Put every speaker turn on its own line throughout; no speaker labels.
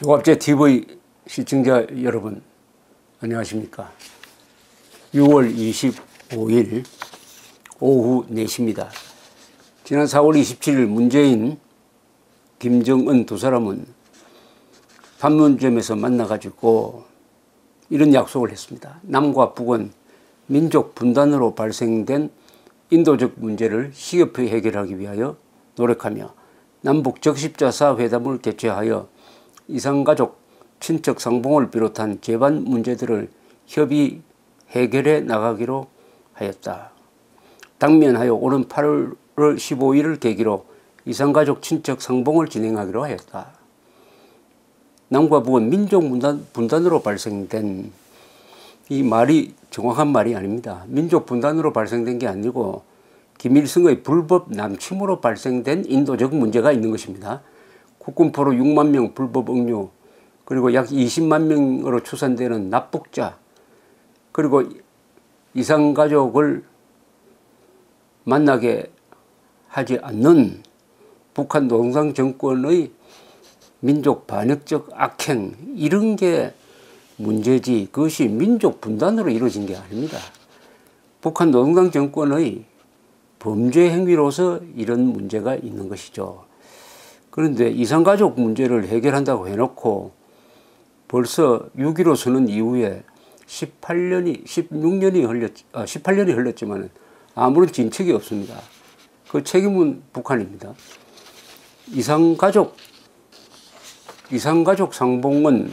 조갑제 TV 시청자 여러분 안녕하십니까. 6월 25일 오후 4시입니다. 지난 4월 27일 문재인, 김정은 두 사람은 판문점에서 만나가지고 이런 약속을 했습니다. 남과 북은 민족 분단으로 발생된 인도적 문제를 시급히 해결하기 위하여 노력하며 남북 적십자사 회담을 개최하여 이산가족, 친척 상봉을 비롯한 제반 문제들을 협의 해결해 나가기로 하였다. 당면하여 오는 8월 15일을 계기로 이산가족, 친척 상봉을 진행하기로 하였다. 남과 북은 민족 분단으로 발생된, 이 말이 정확한 말이 아닙니다. 민족 분단으로 발생된 게 아니고 김일성의 불법 남침으로 발생된 인도적 문제가 있는 것입니다. 국군포로 6만 명 불법 억류, 그리고 약 20만 명으로 추산되는 납북자, 그리고 이산가족을 만나게 하지 않는 북한 노동당 정권의 민족 반역적 악행, 이런 게 문제지 그것이 민족 분단으로 이루어진 게 아닙니다. 북한 노동당 정권의 범죄 행위로서 이런 문제가 있는 것이죠. 그런데 이산가족 문제를 해결한다고 해놓고 벌써 6.15 선언 이후에 18년이 흘렀지만 아무런 진척이 없습니다. 그 책임은 북한입니다. 이산가족 상봉은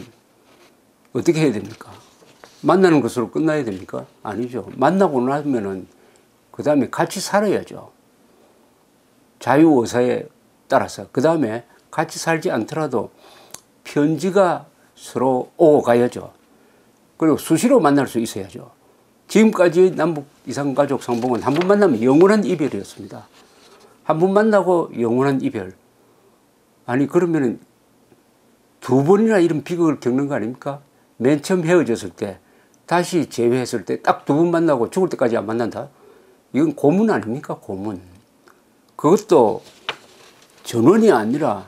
어떻게 해야 됩니까? 만나는 것으로 끝나야 됩니까? 아니죠. 만나고 나면은 그 다음에 같이 살아야죠. 자유의사에 따라서. 그 다음에 같이 살지 않더라도 편지가 서로 오고 가야죠. 그리고 수시로 만날 수 있어야죠. 지금까지 남북 이산가족 상봉은 한 번 만나면 영원한 이별이었습니다. 한 번 만나고 영원한 이별. 아니 그러면은 두 번이나 이런 비극을 겪는 거 아닙니까? 맨 처음 헤어졌을 때, 다시 재회했을 때 딱 두 번 만나고 죽을 때까지 안 만난다? 이건 고문 아닙니까? 고문. 그것도 전원이 아니라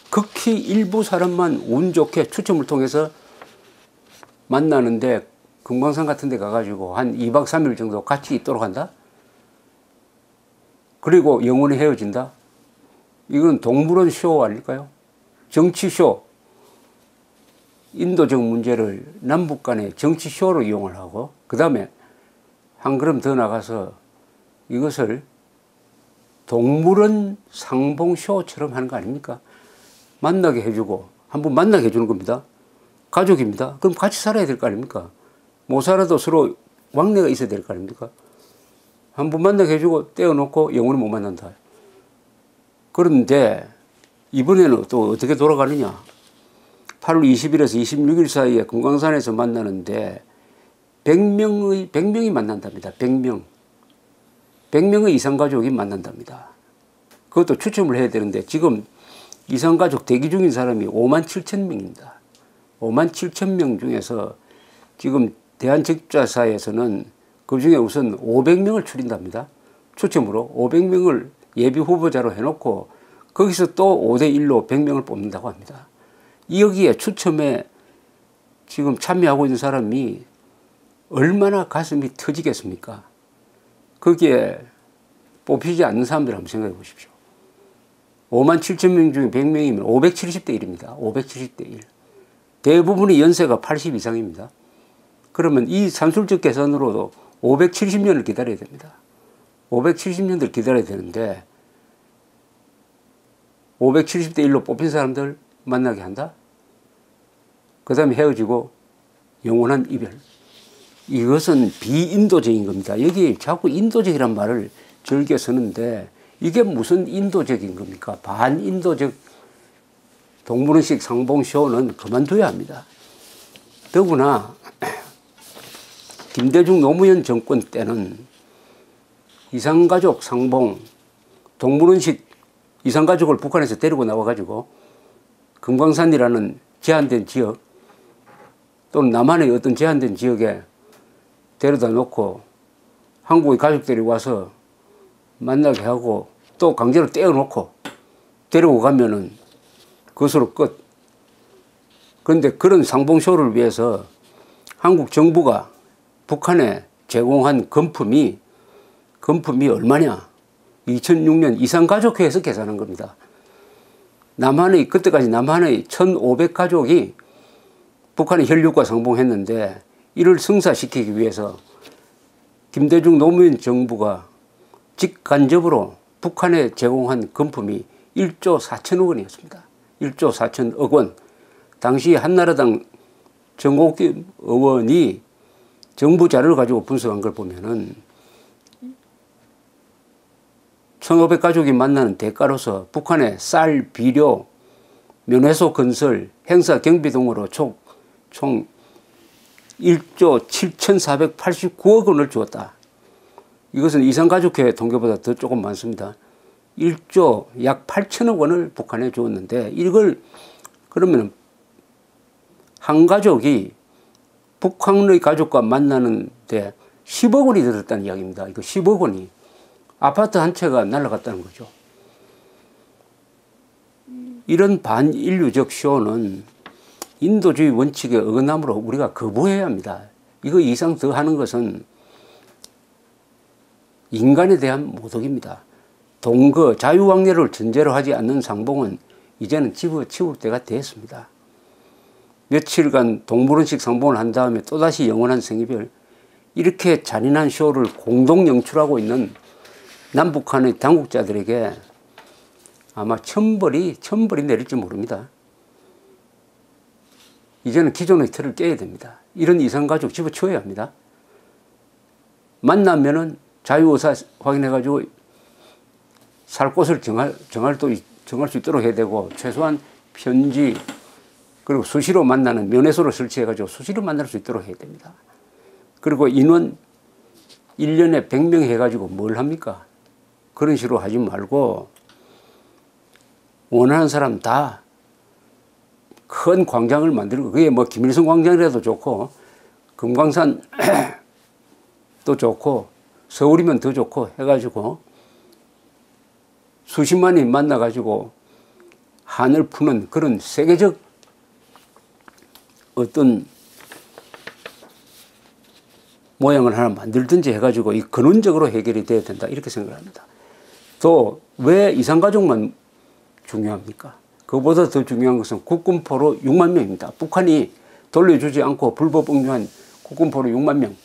극히 일부 사람만 운 좋게 추첨을 통해서 만나는데 금강산 같은 데 가가지고 한 2박 3일 정도 같이 있도록 한다? 그리고 영원히 헤어진다? 이건 동물원 쇼 아닐까요? 정치 쇼. 인도적 문제를 남북 간의 정치 쇼로 이용을 하고 그 다음에 한 걸음 더 나가서 이것을 동물원 상봉 쇼처럼 하는 거 아닙니까? 만나게 해주고 한 번 만나게 해주는 겁니다. 가족입니다. 그럼 같이 살아야 될 거 아닙니까? 못 살아도 서로 왕래가 있어야 될 거 아닙니까? 한 번 만나게 해주고 떼어놓고 영원히 못 만난다. 그런데 이번에는 또 어떻게 돌아가느냐? 8월 20일에서 26일 사이에 금강산에서 만나는데 100명이 만난답니다. 100명. 100명의 이산가족이 만난답니다. 그것도 추첨을 해야 되는데 지금 이산가족 대기 중인 사람이 5만 7천 명입니다. 5만 7천 명 중에서 지금 대한적십자사에서는 그 중에 우선 500명을 추린답니다. 추첨으로 500명을 예비 후보자로 해놓고 거기서 또 5대1로 100명을 뽑는다고 합니다. 여기에 추첨에 지금 참여하고 있는 사람이 얼마나 가슴이 터지겠습니까? 거기에 뽑히지 않는 사람들 한번 생각해 보십시오. 5만 7천 명 중에 100명이면 570대 1입니다. 570대 1. 대부분이 연세가 80 이상입니다. 그러면 이 산술적 계산으로도 570년을 기다려야 됩니다. 570년을 기다려야 되는데 570대 1로 뽑힌 사람들 만나게 한다? 그 다음에 헤어지고 영원한 이별. 이것은 비인도적인 겁니다. 여기 자꾸 인도적이란 말을 즐겨 쓰는데 이게 무슨 인도적인 겁니까? 반인도적 동물원식 상봉쇼는 그만둬야 합니다. 더구나 김대중 노무현 정권 때는 이산가족 상봉, 동물원식 이산가족을 북한에서 데리고 나와가지고 금강산이라는 제한된 지역 또는 남한의 어떤 제한된 지역에 데려다 놓고 한국의 가족들이 와서 만나게 하고 또 강제로 떼어놓고 데리고 가면은 그것으로 끝. 그런데 그런 상봉쇼를 위해서 한국 정부가 북한에 제공한 금품이 얼마냐? 2006년 이산가족회에서 계산한 겁니다. 그때까지 남한의 1,500가족이 북한의 혈육과 상봉했는데 이를 성사시키기 위해서 김대중 노무현 정부가 직간접으로 북한에 제공한 금품이 1조 4천억 원이었습니다. 1조 4천억 원. 당시 한나라당 정옥균 의원이 정부 자료를 가지고 분석한 걸 보면은 1,500가족이 만나는 대가로서 북한의 쌀, 비료, 면회소 건설, 행사 경비 등으로 총 1조 7,489억 원을 주었다. 이것은 이산가족회 통계보다 더 조금 많습니다. 1조 약 8천억 원을 북한에 주었는데 이걸 그러면 한 가족이 북한의 가족과 만나는데 10억 원이 들었다는 이야기입니다. 이거 10억 원이. 아파트 한 채가 날아갔다는 거죠. 이런 반인류적 쇼는 인도주의 원칙에 어긋나므로 우리가 거부해야 합니다. 이거 이상 더 하는 것은 인간에 대한 모독입니다. 동거, 자유왕래를 전제로 하지 않는 상봉은 이제는 치울 때가 됐습니다. 며칠간 동물원식 상봉을 한 다음에 또다시 영원한 생이별, 이렇게 잔인한 쇼를 공동 연출하고 있는 남북한의 당국자들에게 아마 천벌이 내릴지 모릅니다. 이제는 기존의 틀을 깨야 됩니다. 이런 이산가족 집어치워야 합니다. 만나면은 자유의사 확인해가지고 살 곳을 정할 수 있도록 해야 되고, 최소한 편지, 그리고 수시로 만나는 면회소를 설치해가지고 수시로 만날 수 있도록 해야 됩니다. 그리고 인원 1년에 100명 해가지고 뭘 합니까? 그런 식으로 하지 말고 원하는 사람 다 큰 광장을 만들고, 그게 뭐 김일성 광장이라도 좋고 금강산 또 좋고 서울이면 더 좋고 해가지고 수십만이 만나가지고 한을 푸는 그런 세계적 어떤 모양을 하나 만들든지 해가지고 이 근원적으로 해결이 돼야 된다, 이렇게 생각합니다. 또 왜 이산가족만 중요합니까? 그보다 더 중요한 것은 국군포로 6만 명입니다. 북한이 돌려주지 않고 불법 응유한 국군포로 6만 명.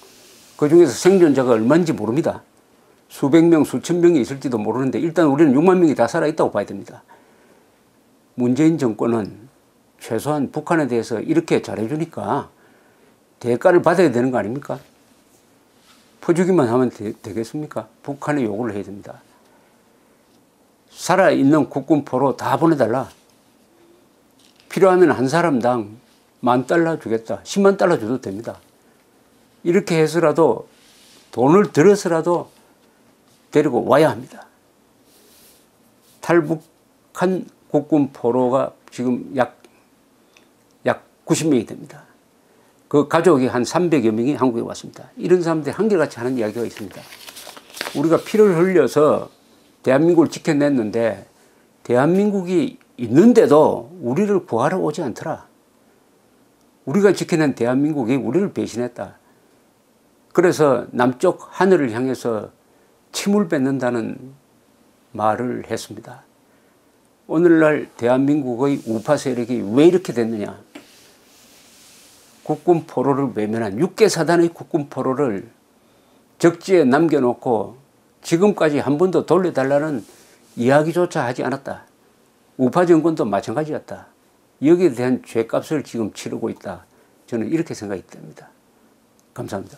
그중에서 생존자가 얼마인지 모릅니다. 수백 명, 수천 명이 있을지도 모르는데 일단 우리는 6만 명이 다 살아있다고 봐야 됩니다. 문재인 정권은 최소한 북한에 대해서 이렇게 잘해주니까 대가를 받아야 되는 거 아닙니까? 퍼주기만 하면 되겠습니까? 북한에 요구를 해야 됩니다. 살아있는 국군포로 다 보내달라. 필요하면 한 사람당 $10,000 주겠다. 10만 달러 줘도 됩니다. 이렇게 해서라도 돈을 들여서라도 데리고 와야 합니다. 탈북한 국군포로가 지금 약 90명이 됩니다. 그 가족이 한 300여 명이 한국에 왔습니다. 이런 사람들이 한결같이 하는 이야기가 있습니다. 우리가 피를 흘려서 대한민국을 지켜냈는데 대한민국이 있는데도 우리를 구하러 오지 않더라. 우리가 지켜낸 대한민국이 우리를 배신했다. 그래서 남쪽 하늘을 향해서 침을 뱉는다는 말을 했습니다. 오늘날 대한민국의 우파 세력이 왜 이렇게 됐느냐. 국군포로를 외면한 6개 사단의 국군포로를 적지에 남겨놓고 지금까지 한 번도 돌려달라는 이야기조차 하지 않았다. 우파 정권도 마찬가지였다. 여기에 대한 죗값을 지금 치르고 있다. 저는 이렇게 생각이 됩니다. 감사합니다.